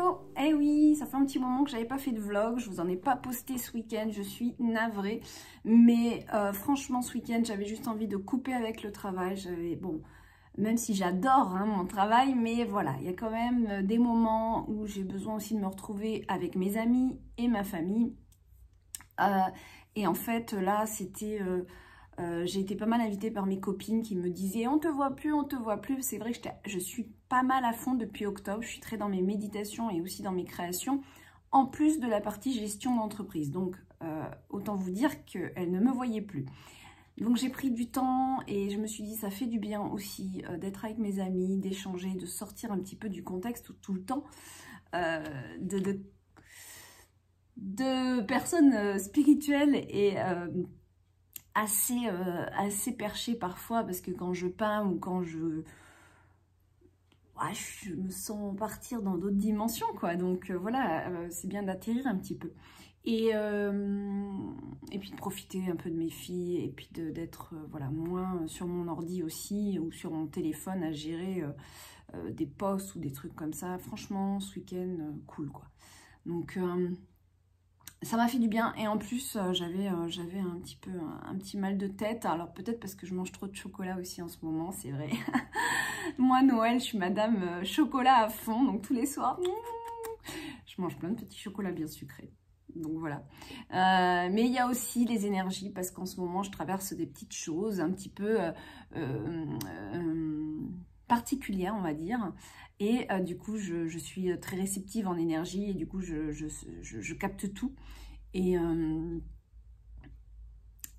Hello! Eh oui, ça fait un petit moment que j'avais pas fait de vlog, je vous en ai pas posté ce week-end, je suis navrée. Mais franchement, ce week-end, j'avais juste envie de couper avec le travail. Bon, même si j'adore mon travail, mais voilà, il y a quand même des moments où j'ai besoin aussi de me retrouver avec mes amis et ma famille. Et en fait, là, c'était... j'ai été pas mal invitée par mes copines qui me disaient on te voit plus, on te voit plus. C'est vrai que je suis pas mal à fond depuis octobre. Je suis très dans mes méditations et aussi dans mes créations, en plus de la partie gestion d'entreprise. Donc, autant vous dire qu'elle ne me voyait plus. Donc, j'ai pris du temps et je me suis dit ça fait du bien aussi d'être avec mes amis, d'échanger, de sortir un petit peu du contexte tout le temps, de personnes spirituelles et... assez perché parfois, parce que quand je peins ou quand je me sens partir dans d'autres dimensions, quoi. Donc voilà, c'est bien d'atterrir un petit peu. Et puis de profiter un peu de mes filles, et puis d'être voilà, moins sur mon ordi aussi, ou sur mon téléphone à gérer des posts ou des trucs comme ça. Franchement, ce week-end, cool, quoi. Donc... ça m'a fait du bien et en plus j'avais un petit mal de tête. Alors peut-être parce que je mange trop de chocolat aussi en ce moment, c'est vrai. Moi Noël, je suis madame chocolat à fond, donc tous les soirs je mange plein de petits chocolats bien sucrés. Donc voilà. Mais il y a aussi les énergies parce qu'en ce moment je traverse des petites choses un petit peu particulière, on va dire, et du coup je suis très réceptive en énergie et du coup je capte tout et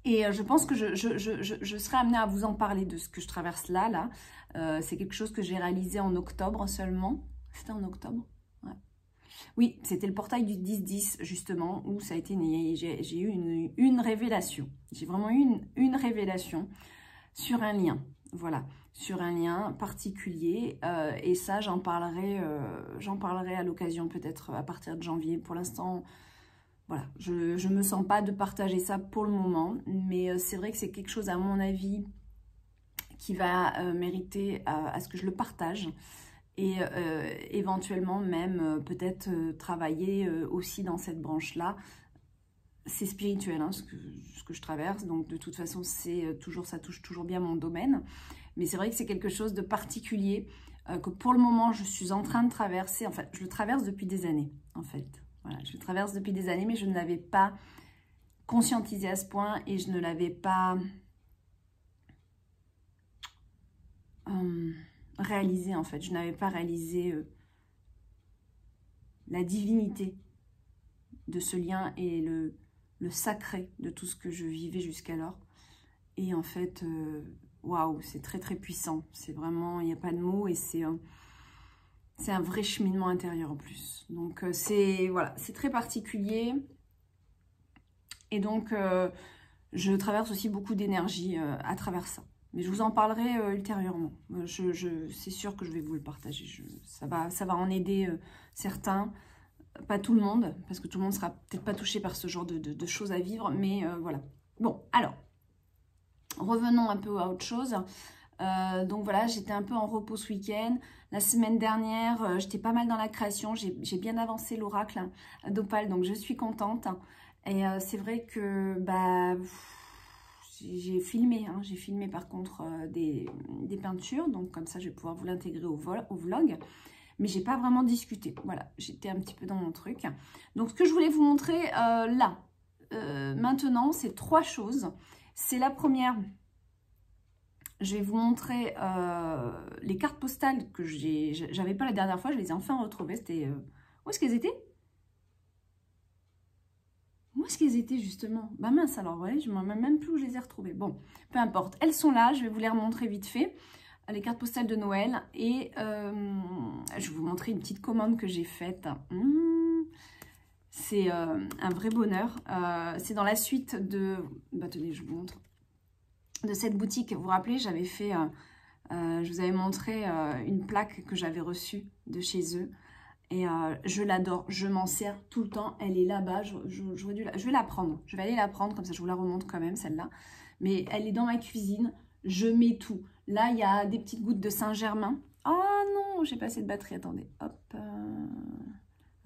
je pense que je serai amenée à vous en parler de ce que je traverse là. C'est quelque chose que j'ai réalisé en octobre seulement. C'était en octobre, ouais. Oui, c'était le portail du 10-10 justement, où ça a été j'ai eu une révélation. J'ai vraiment eu une révélation sur un lien. Voilà, sur un lien particulier et ça j'en parlerai à l'occasion peut-être à partir de janvier. Pour l'instant, voilà, je me sens pas de partager ça pour le moment, mais c'est vrai que c'est quelque chose à mon avis qui va mériter à ce que je le partage et éventuellement même peut-être travailler aussi dans cette branche-là. C'est spirituel ce que je traverse, donc de toute façon c'est toujours, ça touche toujours bien mon domaine, mais c'est vrai que c'est quelque chose de particulier que pour le moment je suis en train de traverser. En fait je le traverse depuis des années en fait, voilà, je le traverse depuis des années, mais je ne l'avais pas conscientisé à ce point et je ne l'avais pas réalisé en fait, je n'avais pas réalisé la divinité de ce lien et le sacré de tout ce que je vivais jusqu'alors. Et en fait, waouh, c'est très très puissant. C'est vraiment, il n'y a pas de mots et c'est un vrai cheminement intérieur en plus. Donc c'est voilà, c'est très particulier. Et donc je traverse aussi beaucoup d'énergie à travers ça. Mais je vous en parlerai ultérieurement. C'est sûr que je vais vous le partager. Ça va en aider certains. Pas tout le monde, parce que tout le monde sera peut-être pas touché par ce genre de choses à vivre, mais voilà. Bon, alors, revenons un peu à autre chose. Donc voilà, j'étais un peu en repos ce week-end. La semaine dernière, j'étais pas mal dans la création. J'ai bien avancé l'oracle d'Opale, donc je suis contente. Et c'est vrai que j'ai filmé. J'ai filmé par contre des peintures, donc comme ça je vais pouvoir vous l'intégrer au vlog. Mais j'ai pas vraiment discuté. Voilà, j'étais un petit peu dans mon truc. Donc, ce que je voulais vous montrer là, maintenant, c'est 3 choses. C'est la première, je vais vous montrer les cartes postales que j'avais pas la dernière fois. Je les ai enfin retrouvées. C'était où est-ce qu'elles étaient? Où est-ce qu'elles étaient justement? Bah mince, alors, vous voyez, je ne me rappelle même plus où je les ai retrouvées. Bon, peu importe. Elles sont là, je vais vous les remontrer vite fait. Les cartes postales de Noël et je vais vous montrer une petite commande que j'ai faite. C'est un vrai bonheur. C'est dans la suite de... Attendez, je vous montre. De cette boutique. Vous vous rappelez, j'avais fait... je vous avais montré une plaque que j'avais reçue de chez eux. Et je l'adore. Je m'en sers tout le temps. Elle est là-bas. Je vais la prendre. Je vais aller la prendre. Comme ça, je vous la remontre quand même, celle-là. Mais elle est dans ma cuisine. Je mets tout. Là, il y a des petites gouttes de Saint-Germain. Oh non, j'ai pas assez de batterie. Attendez, hop.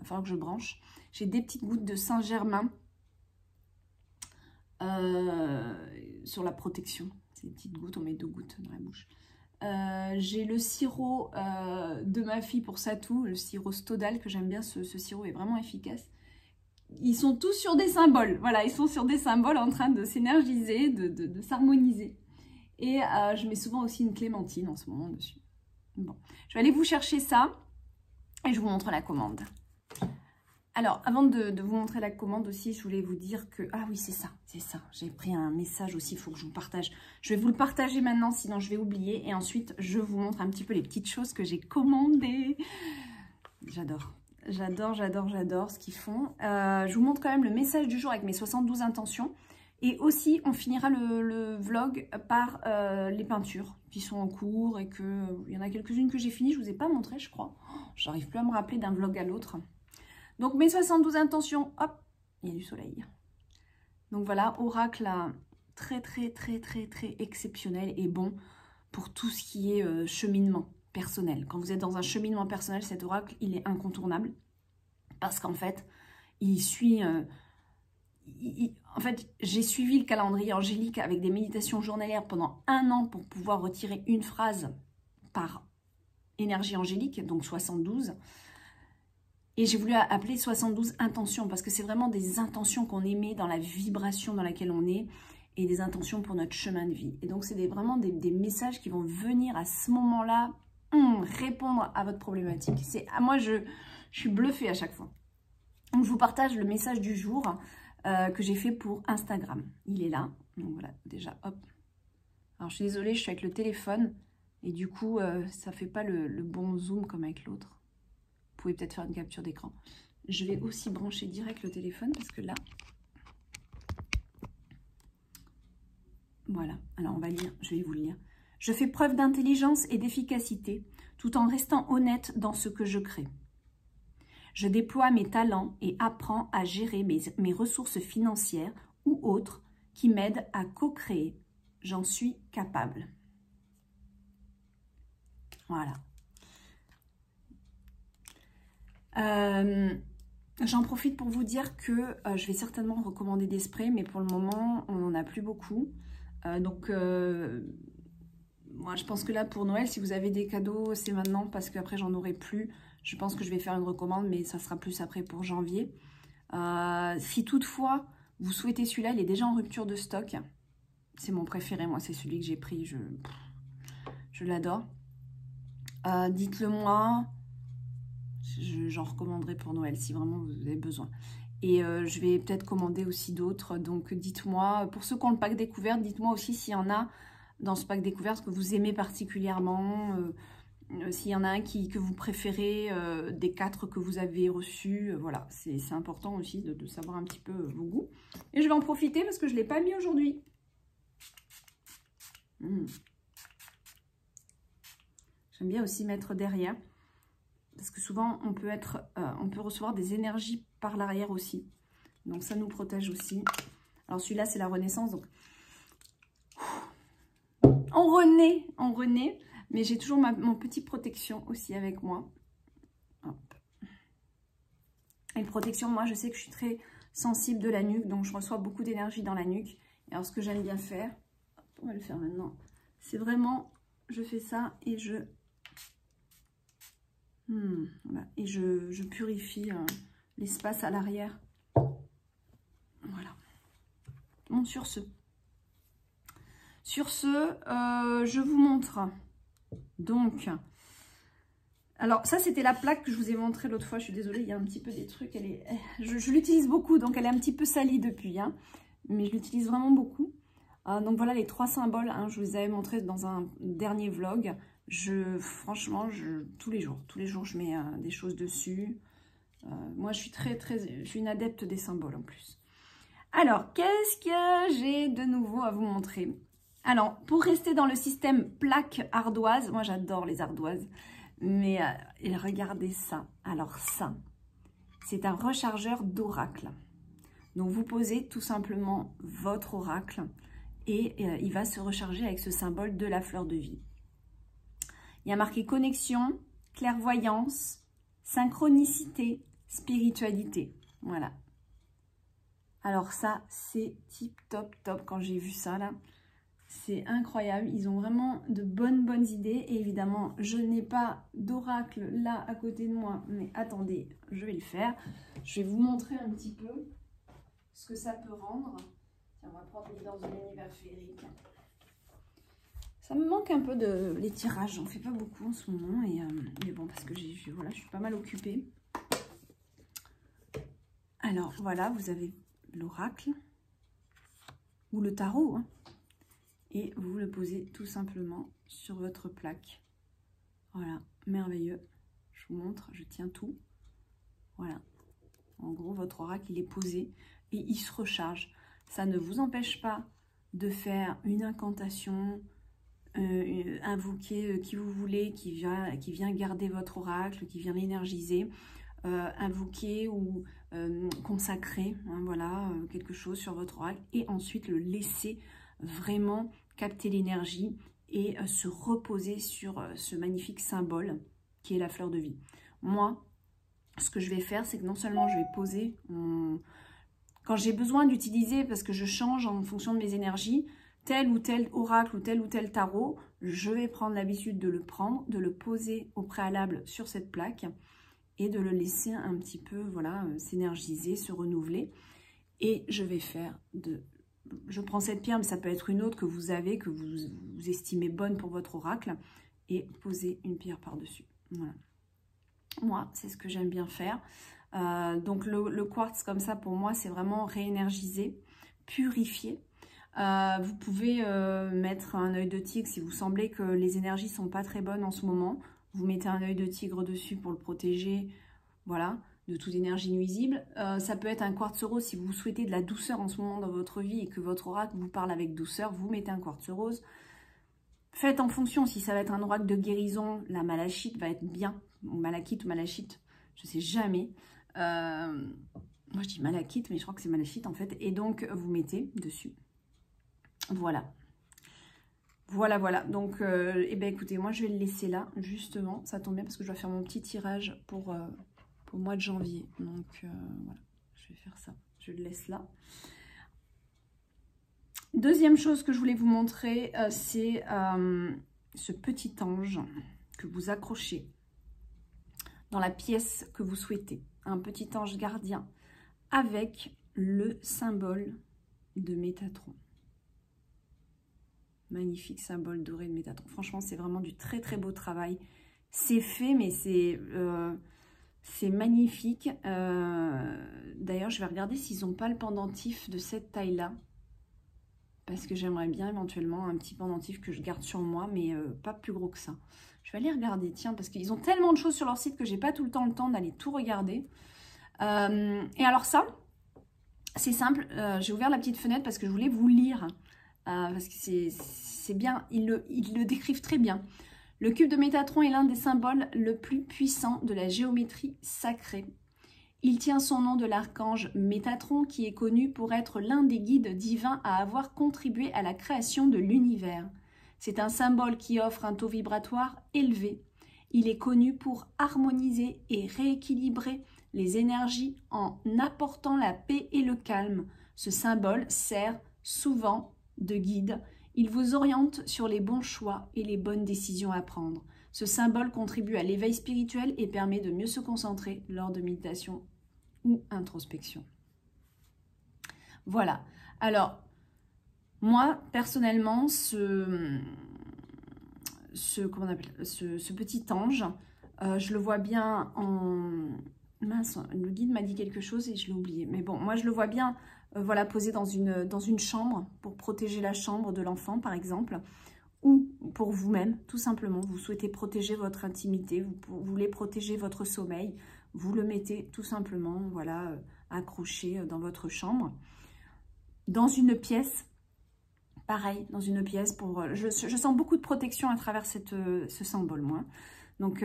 va falloir que je branche. J'ai des petites gouttes de Saint-Germain sur la protection. Ces petites gouttes, on met 2 gouttes dans la bouche. J'ai le sirop de ma fille pour Satou, le sirop Stodal, que j'aime bien, ce sirop est vraiment efficace. Ils sont tous sur des symboles, voilà, ils sont sur des symboles en train de s'énergiser, de s'harmoniser. Et je mets souvent aussi une clémentine en ce moment dessus. Bon, je vais aller vous chercher ça et je vous montre la commande. Alors, avant de vous montrer la commande aussi, je voulais vous dire que... Ah oui, c'est ça. J'ai pris un message aussi, il faut que je vous partage. Je vais vous le partager maintenant, sinon je vais oublier. Et ensuite, je vous montre un petit peu les petites choses que j'ai commandées. J'adore. J'adore ce qu'ils font. Je vous montre quand même le message du jour avec mes 72 intentions. Et aussi, on finira le vlog par les peintures qui sont en cours et que... Il y en a quelques-unes que j'ai finies, je ne vous ai pas montré, je crois. J'arrive plus à me rappeler d'un vlog à l'autre. Donc, mes 72 intentions, hop, il y a du soleil. Donc voilà, oracle très exceptionnel et bon pour tout ce qui est cheminement personnel. Quand vous êtes dans un cheminement personnel, cet oracle, il est incontournable. Parce qu'en fait, il suit... en fait, j'ai suivi le calendrier angélique avec des méditations journalières pendant 1 an pour pouvoir retirer une phrase par énergie angélique, donc 72. Et j'ai voulu appeler 72 intentions parce que c'est vraiment des intentions qu'on émet dans la vibration dans laquelle on est et des intentions pour notre chemin de vie. Et donc, c'est vraiment des messages qui vont venir à ce moment-là répondre à votre problématique. Moi, je suis bluffée à chaque fois. Donc, je vous partage le message du jour que j'ai fait pour Instagram. Il est là. Donc, voilà, déjà, hop. Alors, je suis désolée, je suis avec le téléphone et du coup, ça ne fait pas le bon zoom comme avec l'autre. Vous pouvez peut-être faire une capture d'écran. Je vais aussi brancher direct le téléphone parce que là... Voilà, alors on va lire, je vais vous le lire. Je fais preuve d'intelligence et d'efficacité tout en restant honnête dans ce que je crée. Je déploie mes talents et apprends à gérer mes ressources financières ou autres qui m'aident à co-créer. J'en suis capable. Voilà. J'en profite pour vous dire que je vais certainement recommander des sprays, mais pour le moment, on n'en a plus beaucoup. Moi, je pense que là, pour Noël, si vous avez des cadeaux, c'est maintenant, parce qu'après, j'en aurai plus. Je pense que je vais faire une recommande, mais ça sera plus après pour janvier. Si toutefois, vous souhaitez celui-là, il est déjà en rupture de stock. C'est mon préféré, moi, c'est celui que j'ai pris. Je l'adore. Dites-le moi. J'en recommanderai pour Noël si vraiment vous avez besoin. Et je vais peut-être commander aussi d'autres. Donc dites-moi, pour ceux qui ont le pack découverte, dites-moi aussi s'il y en a dans ce pack découverte que vous aimez particulièrement. S'il y en a un que vous préférez des 4 que vous avez reçus. Voilà, c'est important aussi de savoir un petit peu vos goûts. Et je vais en profiter parce que je ne l'ai pas mis aujourd'hui. J'aime bien aussi mettre derrière. Parce que souvent, on peut recevoir des énergies par l'arrière aussi. Donc, ça nous protège aussi. Alors, celui-là, c'est la Renaissance. Donc, on renaît. Mais j'ai toujours mon petit protection aussi avec moi. Hop. Et le protection, moi, je sais que je suis très sensible de la nuque. Donc, je reçois beaucoup d'énergie dans la nuque. Et alors, ce que j'aime bien faire, on va le faire maintenant, c'est vraiment, je fais ça et je... Voilà. Et je purifie l'espace à l'arrière. Voilà. Bon, sur ce, je vous montre. Donc, alors ça, c'était la plaque que je vous ai montrée l'autre fois. Je suis désolée, il y a un petit peu des trucs. Je l'utilise beaucoup, donc elle est un petit peu salie depuis. Mais je l'utilise vraiment beaucoup. Donc voilà les 3 symboles. Je vous les avais montrés dans un dernier vlog. Franchement, tous les jours, je mets des choses dessus. Moi, je suis une adepte des symboles en plus. Alors, qu'est-ce que j'ai de nouveau à vous montrer? Alors, pour rester dans le système plaque ardoise, moi j'adore les ardoises, mais regardez ça. Alors ça, c'est un rechargeur d'oracle. Donc, vous posez tout simplement votre oracle et il va se recharger avec ce symbole de la fleur de vie. Il y a marqué connexion, clairvoyance, synchronicité, spiritualité. Voilà. Alors ça, c'est tip top top quand j'ai vu ça là. C'est incroyable. Ils ont vraiment de bonnes idées. Et évidemment, je n'ai pas d'oracle là à côté de moi. Mais attendez, je vais le faire. Je vais vous montrer un petit peu ce que ça peut rendre. Tiens, on va prendre l'évidence de l'univers féerique. Ça me manque un peu de les tirages. J'en fais pas beaucoup en ce moment. Et, mais bon, parce que voilà, je suis pas mal occupée. Alors voilà, vous avez l'oracle ou le tarot, hein, et vous le posez tout simplement sur votre plaque. Voilà, merveilleux. Je vous montre, je tiens tout. Voilà, en gros votre oracle il est posé et il se recharge. Ça ne vous empêche pas de faire une incantation, invoquer qui vous voulez, qui vient garder votre oracle, qui vient l'énergiser. Invoquer ou consacrer, hein, voilà, quelque chose sur votre oracle, et ensuite le laisser vraiment capter l'énergie et se reposer sur ce magnifique symbole qui est la fleur de vie. Moi, ce que je vais faire, c'est que non seulement je vais poser, quand j'ai besoin d'utiliser, parce que je change en fonction de mes énergies, tel ou tel oracle ou tel tarot, je vais prendre l'habitude de le prendre, de le poser au préalable sur cette plaque, et de le laisser un petit peu, voilà, s'énergiser, se renouveler. Et je vais faire je prends cette pierre, mais ça peut être une autre que vous avez, que vous estimez bonne pour votre oracle, et poser une pierre par-dessus. Voilà. Moi, c'est ce que j'aime bien faire. Donc le quartz comme ça, pour moi, c'est vraiment réénergiser, purifier. Vous pouvez mettre un œil de tigre si vous semblez que les énergies sont pas très bonnes en ce moment. Vous mettez un œil de tigre dessus pour le protéger, voilà, de toute énergie nuisible. Ça peut être un quartz rose si vous souhaitez de la douceur en ce moment dans votre vie et que votre oracle vous parle avec douceur, vous mettez un quartz rose. Faites en fonction, si ça va être un oracle de guérison, la malachite va être bien, ou malachite ou malachite, je sais jamais. Moi je dis malachite, mais je crois que c'est malachite en fait. Et donc vous mettez dessus. Voilà. Voilà. Donc, eh ben, écoutez, moi, je vais le laisser là, justement. Ça tombe bien parce que je dois faire mon petit tirage pour le mois de janvier. Donc, voilà, je vais faire ça. Je le laisse là. Deuxième chose que je voulais vous montrer, c'est ce petit ange que vous accrochez dans la pièce que vous souhaitez. Un petit ange gardien avec le symbole de Métatron. Magnifique symbole doré de Métatron. Franchement, c'est vraiment du très beau travail. C'est fait, mais c'est magnifique. D'ailleurs, je vais regarder s'ils n'ont pas le pendentif de cette taille-là. Parce que j'aimerais bien éventuellement un petit pendentif que je garde sur moi, mais pas plus gros que ça. Je vais aller regarder, tiens, parce qu'ils ont tellement de choses sur leur site que j'ai pas tout le temps d'aller tout regarder. Et alors ça, c'est simple. J'ai ouvert la petite fenêtre parce que je voulais vous lire. Parce que c'est bien, ils le décrivent très bien. Le cube de Métatron est l'un des symboles le plus puissants de la géométrie sacrée. Il tient son nom de l'archange Métatron, qui est connu pour être l'un des guides divins à avoir contribué à la création de l'univers. C'est un symbole qui offre un taux vibratoire élevé. Il est connu pour harmoniser et rééquilibrer les énergies en apportant la paix et le calme. Ce symbole sert souvent de guide. Il vous oriente sur les bons choix et les bonnes décisions à prendre. Ce symbole contribue à l'éveil spirituel et permet de mieux se concentrer lors de méditation ou introspection. Voilà. Alors, moi, personnellement, ce petit ange, je le vois bien en... Mince, le guide m'a dit quelque chose et je l'ai oublié. Mais bon, moi, je le vois bien voilà, posé dans une chambre pour protéger la chambre de l'enfant, par exemple, ou pour vous-même, tout simplement. Vous souhaitez protéger votre intimité, vous voulez protéger votre sommeil, vous le mettez tout simplement, voilà, accroché dans votre chambre. Dans une pièce, pareil, dans une pièce, pour je sens beaucoup de protection à travers ce symbole, moi. Donc,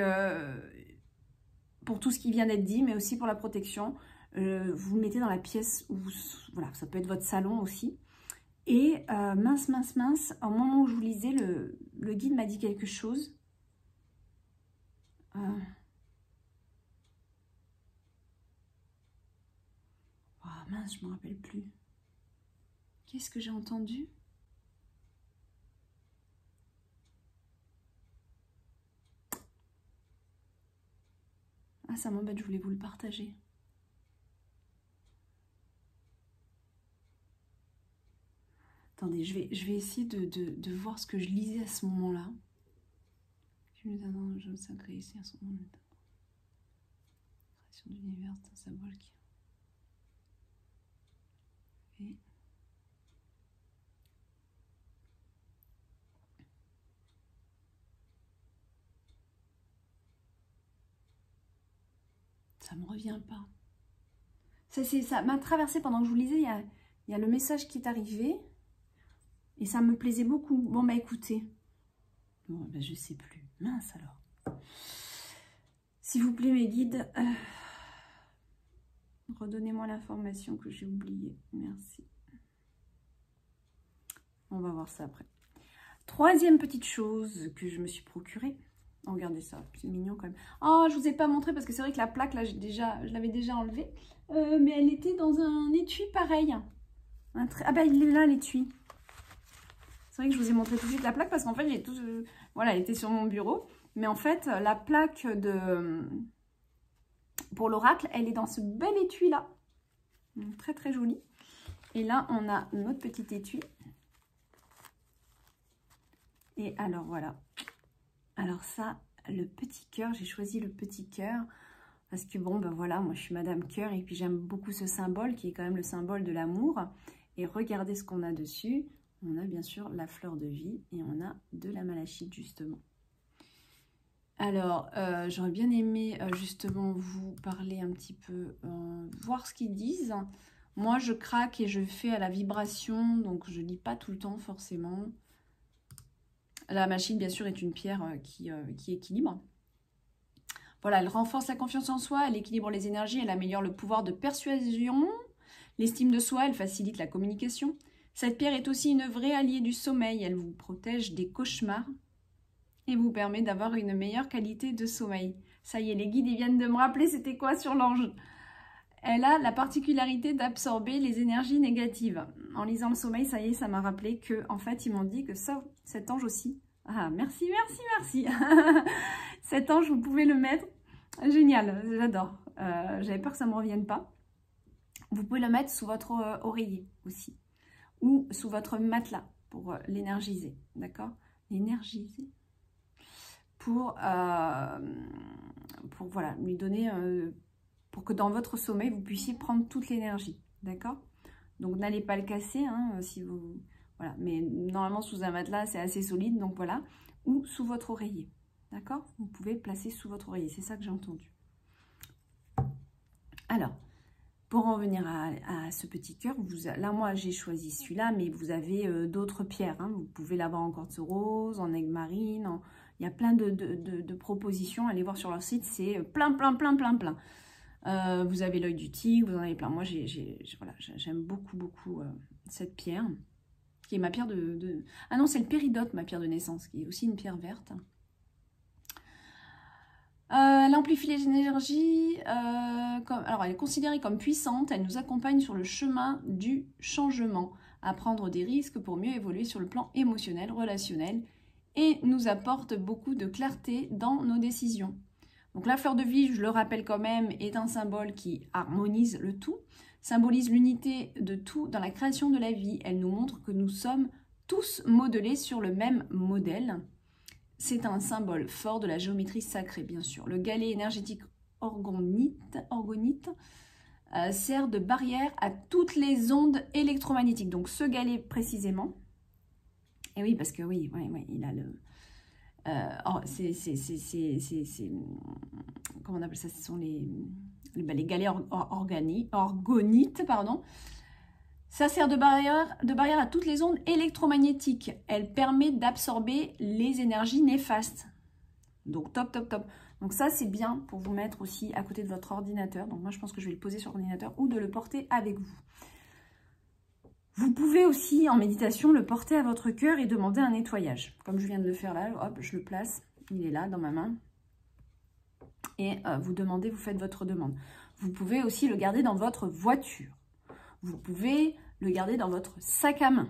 pour tout ce qui vient d'être dit, mais aussi pour la protection, vous le mettez dans la pièce où voilà, ça peut être votre salon aussi. Et mince, au moment où je vous lisais, le guide m'a dit quelque chose. mince, je ne me rappelle plus. Qu'est-ce que j'ai entendu? Ah, ça m'embête, je voulais vous le partager. Attendez, je vais essayer de voir ce que je lisais à ce moment-là. Je sacré ici à son moment. Création de l'univers, c'est un symbole qui... Et... Ça me revient pas. Ça m'a traversé pendant que je vous lisais. Il y a le message qui est arrivé. Et ça me plaisait beaucoup. Bon, bah écoutez. Bon, bah je sais plus. Mince alors. S'il vous plaît, mes guides, redonnez-moi l'information que j'ai oubliée. Merci. On va voir ça après. Troisième petite chose que je me suis procurée. Oh, regardez ça, c'est mignon quand même. Oh, je vous ai pas montré parce que c'est vrai que la plaque, là, je l'avais déjà enlevée. Mais elle était dans un étui pareil. Ah bah, il est là, l'étui. C'est vrai que je vous ai montré tout de suite la plaque parce qu'en fait, j'ai tout... voilà, elle était sur mon bureau. Mais en fait, la plaque pour l'oracle, elle est dans ce bel étui-là. Très, très joli. Et là, on a notre petit étui. Et alors, voilà. Alors ça, le petit cœur, j'ai choisi le petit cœur. Parce que bon, ben voilà, moi je suis Madame Cœur et puis j'aime beaucoup ce symbole qui est quand même le symbole de l'amour. Et regardez ce qu'on a dessus. On a bien sûr la fleur de vie et on a de la malachite justement. Alors, j'aurais bien aimé justement vous parler un petit peu, voir ce qu'ils disent. Moi, je craque et je fais à la vibration, donc je ne lis pas tout le temps forcément. La malachite, bien sûr, est une pierre qui équilibre. Voilà, elle renforce la confiance en soi, elle équilibre les énergies, elle améliore le pouvoir de persuasion, l'estime de soi, elle facilite la communication. Cette pierre est aussi une vraie alliée du sommeil, elle vous protège des cauchemars et vous permet d'avoir une meilleure qualité de sommeil. Ça y est, les guides ils viennent de me rappeler c'était quoi sur l'ange. Elle a la particularité d'absorber les énergies négatives. En lisant le sommeil, ça y est, ça m'a rappelé que en fait, ils m'ont dit que ça, cet ange aussi. Ah, merci, merci, merci. Cet ange, vous pouvez le mettre. Génial, j'adore. J'avais peur que ça ne me revienne pas. Vous pouvez le mettre sous votre oreiller aussi. Ou sous votre matelas pour l'énergiser. D'accord? L'énergiser. Pour voilà, lui donner... pour que dans votre sommeil, vous puissiez prendre toute l'énergie. D'accord? Donc, n'allez pas le casser, hein, si vous... Voilà, mais normalement, sous un matelas, c'est assez solide, donc voilà. Ou sous votre oreiller. D'accord? Vous pouvez le placer sous votre oreiller. C'est ça que j'ai entendu. Alors, pour en venir à ce petit cœur, là, moi, j'ai choisi celui-là, mais vous avez d'autres pierres. Hein. Vous pouvez l'avoir en quartz rose, en aigle marine. Il y a plein de propositions. Allez voir sur leur site, c'est plein. Vous avez l'œil du tigre, vous en avez plein. Moi, voilà, j'aime beaucoup cette pierre, qui est ma pierre de... Ah non, c'est le péridote, ma pierre de naissance, qui est aussi une pierre verte. Elle amplifie les énergies, alors elle est considérée comme puissante, elle nous accompagne sur le chemin du changement, à prendre des risques pour mieux évoluer sur le plan émotionnel, relationnel, et nous apporte beaucoup de clarté dans nos décisions. Donc la fleur de vie, je le rappelle quand même, est un symbole qui harmonise le tout, symbolise l'unité de tout dans la création de la vie. Elle nous montre que nous sommes tous modelés sur le même modèle. C'est un symbole fort de la géométrie sacrée, bien sûr. Le galet énergétique orgonite sert de barrière à toutes les ondes électromagnétiques. Donc ce galet précisément, et oui, parce que oui, il a le... comment on appelle ça? Ce sont les galets orgonites, pardon. Ça sert de barrière à toutes les ondes électromagnétiques. Elle permet d'absorber les énergies néfastes. Donc top. Donc ça c'est bien pour vous mettre aussi à côté de votre ordinateur. Donc moi je pense que je vais le poser sur l'ordinateur ou de le porter avec vous. Vous pouvez aussi, en méditation, le porter à votre cœur et demander un nettoyage. Comme je viens de le faire là, hop, je le place. Il est là, dans ma main. Et vous faites votre demande. Vous pouvez aussi le garder dans votre voiture. Vous pouvez le garder dans votre sac à main.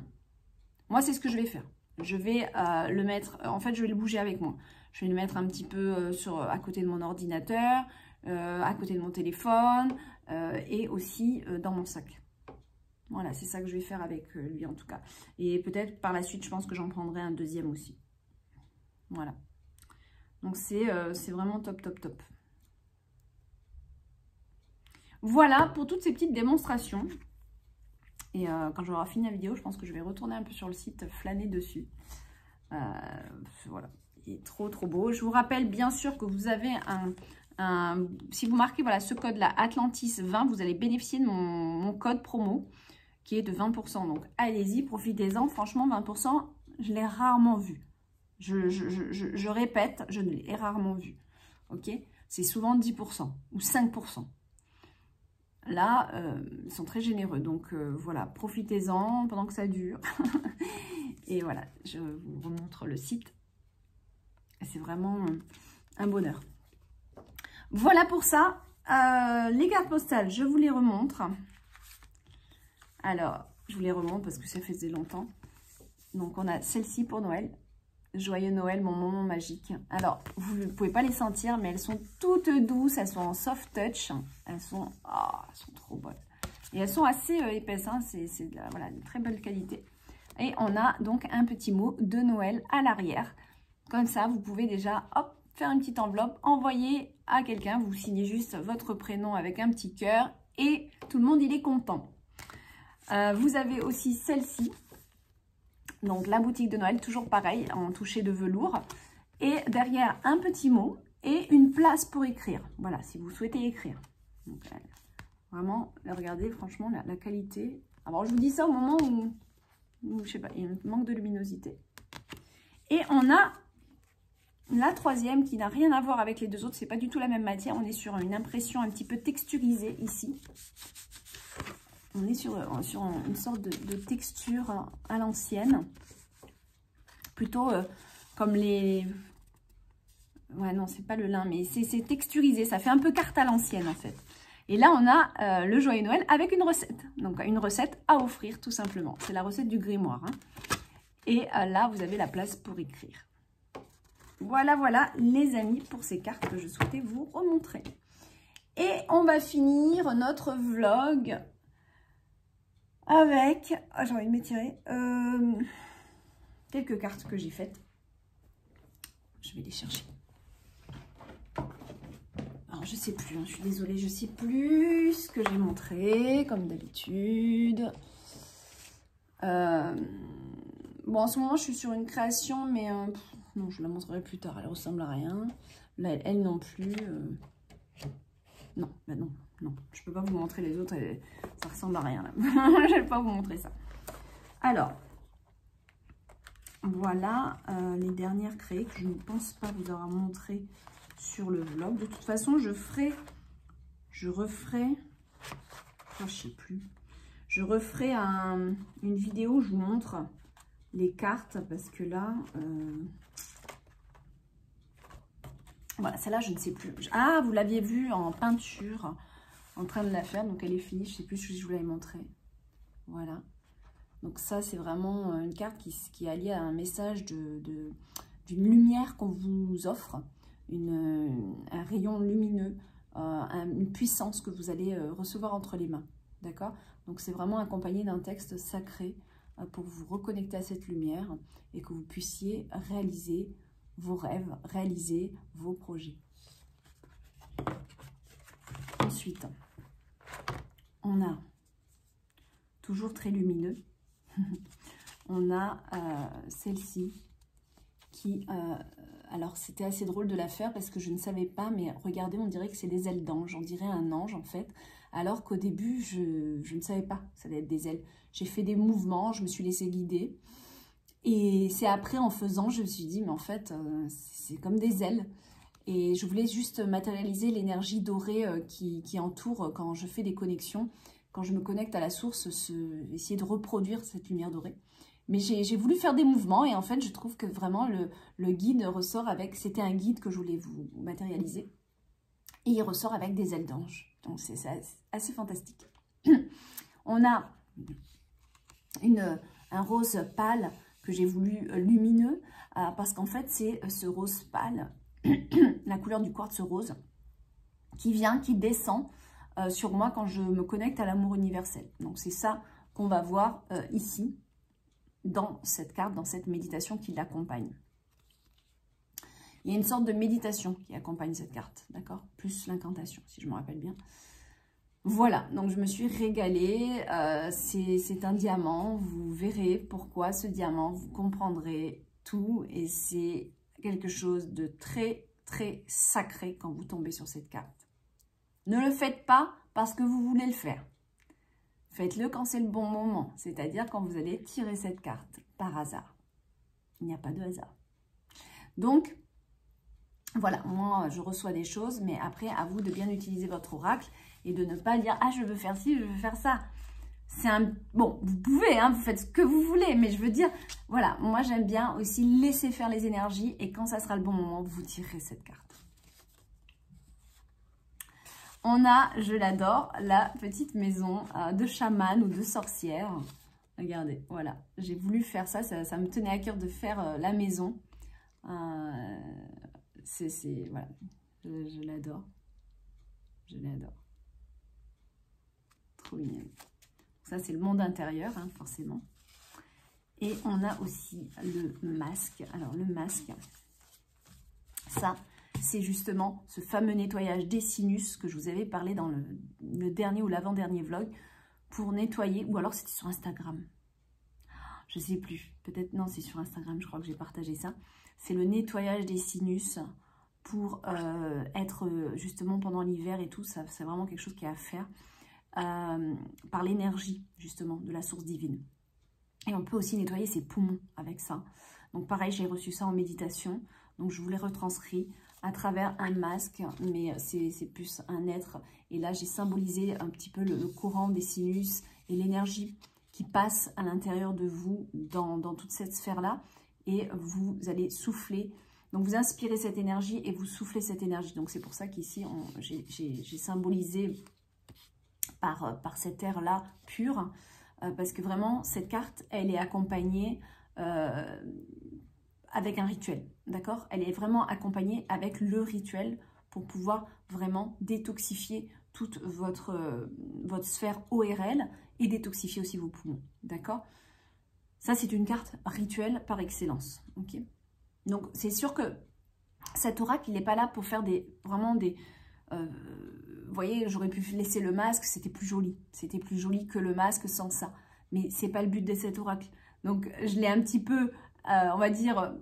Moi, c'est ce que je vais faire. Je vais le mettre, en fait, je vais le bouger avec moi. Je vais le mettre un petit peu à côté de mon ordinateur, à côté de mon téléphone et aussi dans mon sac. Voilà, c'est ça que je vais faire avec lui en tout cas. Et peut-être par la suite, je pense que j'en prendrai un deuxième aussi. Voilà. Donc c'est vraiment top, top, top. Voilà pour toutes ces petites démonstrations. Et quand j'aurai fini la vidéo, je pense que je vais retourner un peu sur le site, flâner dessus. Voilà, il est trop, trop beau. Je vous rappelle bien sûr que vous avez si vous marquez voilà, ce code-là, Atlantis20, vous allez bénéficier de mon code promo qui est de 20%. Donc, allez-y, profitez-en. Franchement, 20%, je l'ai rarement vu. Je répète, je ne l'ai rarement vu. Ok? C'est souvent 10% ou 5%. Là, ils sont très généreux. Donc, voilà, profitez-en pendant que ça dure. Et voilà, je vous remontre le site. C'est vraiment un bonheur. Voilà pour ça. Les cartes postales, je vous les remontre. Alors, je vous les remontre parce que ça faisait longtemps. Donc, on a celle-ci pour Noël. Joyeux Noël, mon moment magique. Alors, vous ne pouvez pas les sentir, mais elles sont toutes douces. Elles sont en soft touch. Elles sont trop bonnes. Et elles sont assez épaisses. Hein. C'est voilà, une très belle qualité. Et on a donc un petit mot de Noël à l'arrière. Comme ça, vous pouvez déjà, hop, faire une petite enveloppe, envoyer à quelqu'un. Vous signez juste votre prénom avec un petit cœur et tout le monde, il est content. Vous avez aussi celle-ci. Donc, la boutique de Noël, toujours pareil, en touché de velours. Et derrière, un petit mot et une place pour écrire. Voilà, si vous souhaitez écrire. Donc, vraiment, regardez, franchement, la qualité. Alors, je vous dis ça au moment où je sais pas, il manque de luminosité. Et on a la troisième qui n'a rien à voir avec les deux autres. C'est pas du tout la même matière. On est sur une impression un petit peu texturisée ici. On est sur une sorte de texture à l'ancienne. Plutôt comme les... Ouais, non, c'est pas le lin, mais c'est texturisé. Ça fait un peu carte à l'ancienne, en fait. Et là, on a le Joyeux Noël avec une recette. Donc, une recette à offrir, tout simplement. C'est la recette du grimoire. Hein. Et là, vous avez la place pour écrire. Voilà, voilà, les amis, pour ces cartes que je souhaitais vous remontrer. Et on va finir notre vlog avec, j'ai envie de m'étirer, quelques cartes que j'ai faites. Je vais les chercher. Alors, je sais plus, hein, je suis désolée, je sais plus ce que j'ai montré, comme d'habitude. Bon, en ce moment, je suis sur une création, mais non, je la montrerai plus tard. Elle ressemble à rien. Là, elle non plus. Non, bah non, non. Je peux pas vous montrer les autres. Ça ressemble à rien, là. Je vais pas vous montrer ça. Alors, voilà les dernières créées que je ne pense pas vous avoir montré sur le vlog. De toute façon, je referai, oh, je sais plus. Je referai une vidéo où je vous montre les cartes parce que là, voilà, celle-là, je ne sais plus. Ah, vous l'aviez vue en peinture, en train de la faire, donc elle est finie. Je ne sais plus si je vous l'avais montré. Voilà. Donc ça, c'est vraiment une carte qui est alliée à un message d'une lumière qu'on vous offre, un rayon lumineux, une puissance que vous allez recevoir entre les mains. D'accord? Donc c'est vraiment accompagné d'un texte sacré pour vous reconnecter à cette lumière et que vous puissiez réaliser vos rêves, réaliser vos projets. Ensuite, on a, toujours très lumineux, on a celle-ci qui, alors c'était assez drôle de la faire parce que je ne savais pas, mais regardez, on dirait que c'est des ailes d'ange, on dirait un ange en fait, alors qu'au début, je ne savais pas que ça allait être des ailes. J'ai fait des mouvements, je me suis laissée guider. Et c'est après, en faisant, je me suis dit, mais en fait, c'est comme des ailes. Et je voulais juste matérialiser l'énergie dorée qui entoure quand je fais des connexions. Quand je me connecte à la source, essayer de reproduire cette lumière dorée. Mais j'ai voulu faire des mouvements et en fait, je trouve que vraiment le guide ressort avec... C'était un guide que je voulais vous matérialiser. Et il ressort avec des ailes d'ange. Donc, c'est assez fantastique. On a un rose pâle que j'ai voulu lumineux parce qu'en fait, c'est ce rose pâle, la couleur du quartz rose, qui descend sur moi quand je me connecte à l'amour universel. Donc, c'est ça qu'on va voir ici, dans cette carte, dans cette méditation qui l'accompagne. Il y a une sorte de méditation qui accompagne cette carte, d'accord? Plus l'incantation, si je me rappelle bien. Voilà, donc je me suis régalée. C'est un diamant, vous verrez pourquoi ce diamant, vous comprendrez tout. Et c'est quelque chose de très, très sacré quand vous tombez sur cette carte. Ne le faites pas parce que vous voulez le faire. Faites-le quand c'est le bon moment, c'est-à-dire quand vous allez tirer cette carte par hasard. Il n'y a pas de hasard. Donc, voilà, moi je reçois des choses, mais après à vous de bien utiliser votre oracle et de ne pas dire « Ah, je veux faire ci, je veux faire ça ». C'est un... Bon, vous pouvez, hein, vous faites ce que vous voulez, mais je veux dire, voilà, moi j'aime bien aussi laisser faire les énergies et quand ça sera le bon moment, vous tirerez cette carte. On a, je l'adore, la petite maison de chaman ou de sorcière. Regardez, voilà, j'ai voulu faire ça, ça me tenait à cœur de faire la maison. Voilà, je l'adore. Je l'adore. Trop mignonne. Ça, c'est le monde intérieur, hein, forcément. Et on a aussi le masque. Alors, le masque, ça, c'est justement ce fameux nettoyage des sinus que je vous avais parlé dans le dernier ou l'avant-dernier vlog pour nettoyer, ou alors c'était sur Instagram. Je ne sais plus. Peut-être, non, c'est sur Instagram, je crois que j'ai partagé ça. C'est le nettoyage des sinus pour être justement pendant l'hiver et tout. Ça, c'est vraiment quelque chose qui est à faire par l'énergie justement de la source divine. Et on peut aussi nettoyer ses poumons avec ça. Donc pareil, j'ai reçu ça en méditation. Donc je vous l'ai retranscrit à travers un masque, mais c'est plus un être. Et là, j'ai symbolisé un petit peu le courant des sinus et l'énergie qui passe à l'intérieur de vous dans toute cette sphère-là. Et vous allez souffler. Donc, vous inspirez cette énergie et vous soufflez cette énergie. Donc, c'est pour ça qu'ici, j'ai symbolisé par cet air-là pur. Parce que vraiment, cette carte, elle est accompagnée avec un rituel. D'accord? Elle est vraiment accompagnée avec le rituel pour pouvoir vraiment détoxifier toute votre sphère ORL et détoxifier aussi vos poumons. D'accord? Ça, c'est une carte rituelle par excellence. Ok? Donc, c'est sûr que cet oracle, il n'est pas là pour faire vraiment des... vous voyez, j'aurais pu laisser le masque, c'était plus joli. C'était plus joli que le masque sans ça. Mais ce n'est pas le but de cet oracle. Donc, je l'ai un petit peu, on va dire,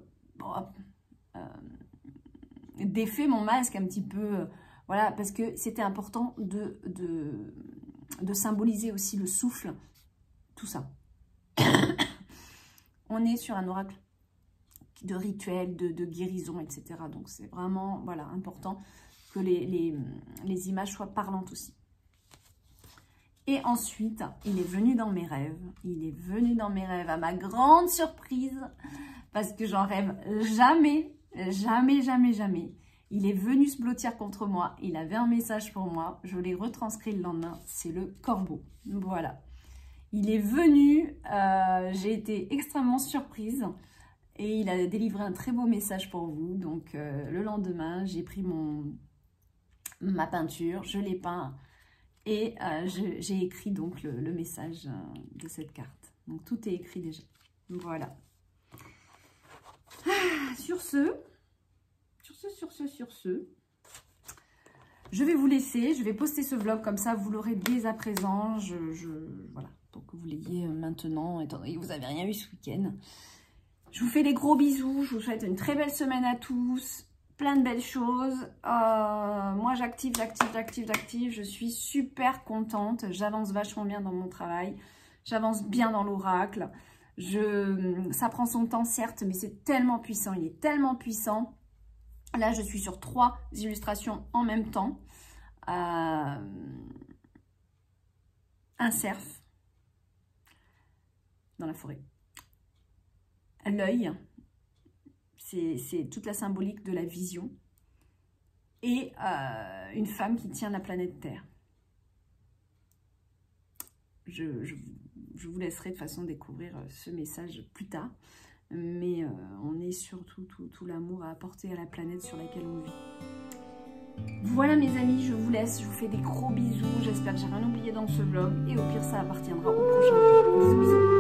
défait mon masque un petit peu. Voilà, parce que c'était important de symboliser aussi le souffle, tout ça. On est sur un oracle de rituel, de guérison, etc. Donc, c'est vraiment voilà, important que les images soient parlantes aussi. Et ensuite, il est venu dans mes rêves. Il est venu dans mes rêves à ma grande surprise, parce que j'en rêve jamais, jamais, jamais, jamais. Il est venu se blottir contre moi. Il avait un message pour moi. Je l'ai retranscrit le lendemain. C'est le corbeau. Voilà. Il est venu. J'ai été extrêmement surprise. Et il a délivré un très beau message pour vous. Donc, le lendemain, j'ai pris ma peinture. Je l'ai peint. Et j'ai écrit donc le message de cette carte. Donc, tout est écrit déjà. Voilà. Sur ce, je vais vous laisser. Je vais poster ce vlog comme ça. Vous l'aurez dès à présent. Voilà, pour que vous l'ayez maintenant, étant donné que vous n'avez rien eu ce week-end. Je vous fais des gros bisous. Je vous souhaite une très belle semaine à tous. Plein de belles choses. Moi, j'active. Je suis super contente. J'avance vachement bien dans mon travail. J'avance bien dans l'oracle. Ça prend son temps, certes, mais c'est tellement puissant. Il est tellement puissant. Là, je suis sur 3 illustrations en même temps. Un cerf dans la forêt. L'œil. C'est toute la symbolique de la vision. Et une femme qui tient la planète Terre. je vous laisserai de toute façon découvrir ce message plus tard. Mais on est surtout tout l'amour à apporter à la planète sur laquelle on vit. Voilà mes amis, je vous laisse, je vous fais des gros bisous. J'espère que j'ai rien oublié dans ce vlog. Et au pire, ça appartiendra au prochain vlog. Bisous, bisous.